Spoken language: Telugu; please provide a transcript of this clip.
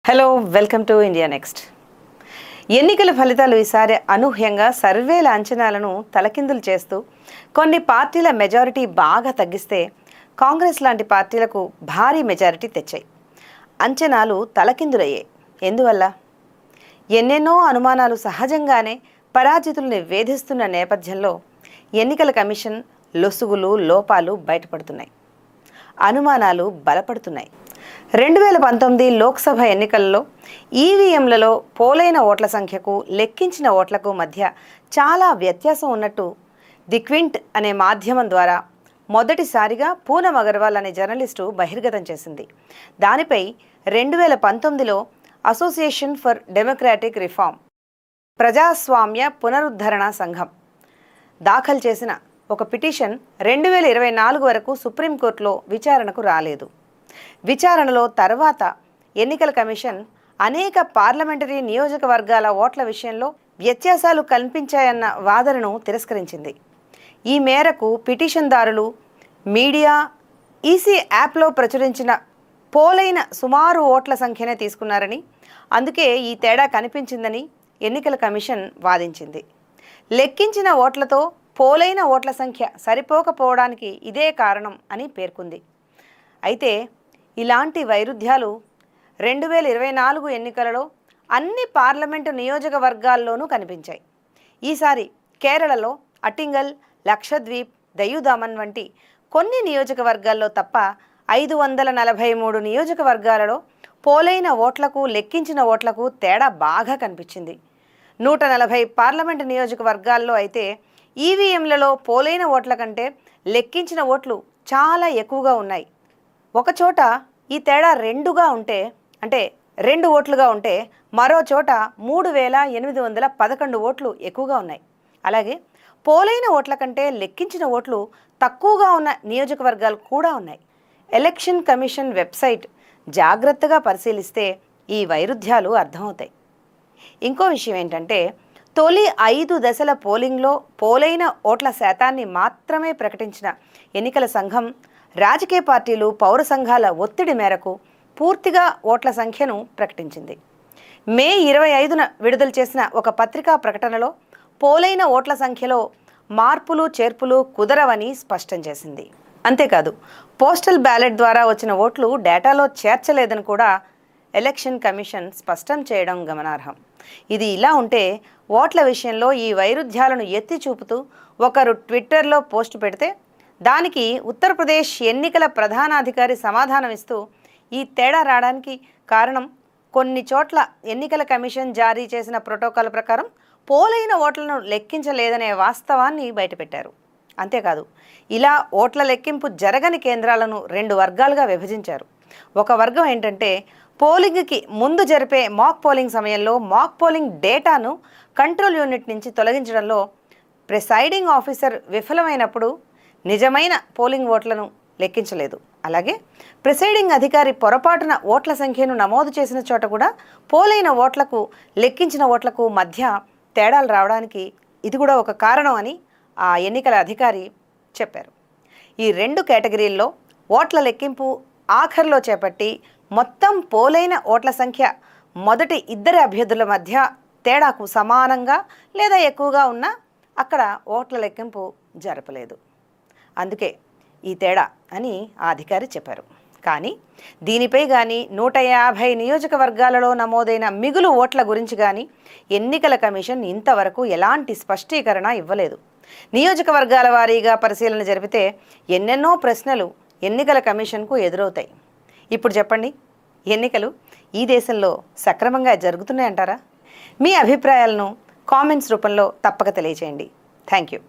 Hello welcome to India next. ఎన్నికల ఫలితాలు ఈసారి అనూహ్యంగా సర్వేల అంచనాలను తలకిందులు చేస్తూ కొన్ని పార్టీల మెజారిటీ బాగా తగ్గిస్తే కాంగ్రెస్ లాంటి పార్టీలకు భారీ మెజారిటీ తెచ్చాయి. అంచనాలు తలకిందులయ్యాయి. ఎందువల్ల? ఎన్నెన్నో అనుమానాలు సహజంగానే పరాజితుల్ని వేధిస్తున్న నేపథ్యంలో ఎన్నికల కమిషన్ లొసుగులు లోపాలు బయటపడుతున్నాయి. అనుమానాలు బలపడుతున్నాయి. 2019 లోక్సభ ఎన్నికల్లో ఈవీఎంలలో పోలైన ఓట్ల సంఖ్యకు లెక్కించిన ఓట్లకు మధ్య చాలా వ్యత్యాసం ఉన్నట్టు ది క్వింట్ అనే మాధ్యమం ద్వారా మొదటిసారిగా పూనమ్ అగర్వాల్ అనే జర్నలిస్టు బహిర్గతం చేసింది. దానిపై 2019లో అసోసియేషన్ ఫర్ డెమోక్రాటిక్ రిఫార్మ్ ప్రజాస్వామ్య పునరుద్ధరణ సంఘం దాఖలు చేసిన ఒక పిటిషన్ 2024 వరకు సుప్రీంకోర్టులో విచారణకు రాలేదు. విచారణలో తర్వాత ఎన్నికల కమిషన్ అనేక పార్లమెంటరీ నియోజకవర్గాల ఓట్ల విషయంలో వ్యత్యాసాలు కనిపించాయన్న వాదనను తిరస్కరించింది. ఈ మేరకు పిటిషన్దారులు మీడియా ఈసీ యాప్లో ప్రచురించిన పోలైన సుమారు ఓట్ల సంఖ్యనే తీసుకున్నారని, అందుకే ఈ తేడా కనిపించిందని ఎన్నికల కమిషన్ వాదించింది. లెక్కించిన ఓట్లతో పోలైన ఓట్ల సంఖ్య సరిపోకపోవడానికి ఇదే కారణం అని పేర్కొంది. అయితే ఇలాంటి వైరుధ్యాలు 2024 ఎన్నికలలో అన్ని పార్లమెంటు నియోజకవర్గాల్లోనూ కనిపించాయి. ఈసారి కేరళలో అటింగల్, లక్షద్వీప్, దయుదమన్ వంటి కొన్ని నియోజకవర్గాల్లో తప్ప 543 నియోజకవర్గాలలో పోలైన ఓట్లకు లెక్కించిన ఓట్లకు తేడా బాగా కనిపించింది. 140 పార్లమెంటు నియోజకవర్గాల్లో అయితే ఈవీఎంలలో పోలైన ఓట్ల కంటే లెక్కించిన ఓట్లు చాలా ఎక్కువగా ఉన్నాయి. ఒకచోట ఈ తేడా 2గా ఉంటే, అంటే 2 ఓట్లుగా ఉంటే, మరో చోట 3811 ఓట్లు ఎక్కువగా ఉన్నాయి. అలాగే పోలైన ఓట్ల కంటే లెక్కించిన ఓట్లు తక్కువగా ఉన్న నియోజకవర్గాలు కూడా ఉన్నాయి. ఎలక్షన్ కమిషన్ వెబ్సైట్ జాగ్రత్తగా పరిశీలిస్తే ఈ వైరుధ్యాలు అర్థమవుతాయి. ఇంకో విషయం ఏంటంటే, తొలి 5 దశల పోలింగ్లో పోలైన ఓట్ల శాతాన్ని మాత్రమే ప్రకటించిన ఎన్నికల సంఘం రాజకీయ పార్టీలు, పౌర సంఘాల ఒత్తిడి మేరకు పూర్తిగా ఓట్ల సంఖ్యను ప్రకటించింది. మే 25న విడుదల చేసిన ఒక పత్రికా ప్రకటనలో పోలైన ఓట్ల సంఖ్యలో మార్పులు చేర్పులు కుదరవని స్పష్టం చేసింది. అంతేకాదు, పోస్టల్ బ్యాలెట్ ద్వారా వచ్చిన ఓట్లు డేటాలో చేర్చలేదని కూడా ఎలక్షన్ కమిషన్ స్పష్టం చేయడం గమనార్హం. ఇది ఇలా ఉంటే, ఓట్ల విషయంలో ఈ వైరుధ్యాలను ఎత్తి చూపుతూ ఒకరు ట్విట్టర్లో పోస్ట్ పెడితే దానికి ఉత్తరప్రదేశ్ ఎన్నికల ప్రధానాధికారి సమాధానమిస్తూ ఈ తేడా రావడానికి కారణం కొన్ని చోట్ల ఎన్నికల కమిషన్ జారీ చేసిన ప్రోటోకాల్ ప్రకారం పోలైన ఓట్లను లెక్కించలేదనే వాస్తవాన్ని బయటపెట్టారు. అంతేకాదు, ఇలా ఓట్ల లెక్కింపు జరగని కేంద్రాలను 2 వర్గాలుగా విభజించారు. ఒక వర్గం ఏంటంటే, పోలింగ్కి ముందు జరిపే మాక్ పోలింగ్ సమయంలో మాక్ పోలింగ్ డేటాను కంట్రోల్ యూనిట్ నుంచి తొలగించడంలో ప్రిసైడింగ్ ఆఫీసర్ విఫలమైనప్పుడు నిజమైన పోలింగ్ ఓట్లను లెక్కించలేదు. అలాగే ప్రిసైడింగ్ అధికారి పొరపాటున ఓట్ల సంఖ్యను నమోదు చేసిన చోట కూడా పోలైన ఓట్లకు లెక్కించిన ఓట్లకు మధ్య తేడాలు రావడానికి ఇది కూడా ఒక కారణం అని ఆ ఎన్నికల అధికారి చెప్పారు. ఈ 2 కేటగిరీల్లో ఓట్ల లెక్కింపు ఆఖరిలో చేపట్టి మొత్తం పోలైన ఓట్ల సంఖ్య మొదటి 2 అభ్యర్థుల మధ్య తేడాకు సమానంగా లేదా ఎక్కువగా ఉన్నా అక్కడ ఓట్ల లెక్కింపు జరపలేదు. అందుకే ఈ తేడా అని ఆ అధికారి చెప్పారు. కానీ దీనిపై కానీ 150 నియోజకవర్గాలలో నమోదైన మిగులు ఓట్ల గురించి కానీ ఎన్నికల కమిషన్ ఇంతవరకు ఎలాంటి స్పష్టీకరణ ఇవ్వలేదు. నియోజకవర్గాల వారీగా పరిశీలన జరిపితే ఎన్నెన్నో ప్రశ్నలు ఎన్నికల కమిషన్కు ఎదురవుతాయి. ఇప్పుడు చెప్పండి, ఎన్నికలు ఈ దేశంలో సక్రమంగా జరుగుతున్నాయంటారా? మీ అభిప్రాయాలను కామెంట్స్ రూపంలో తప్పక తెలియజేయండి. Thank you.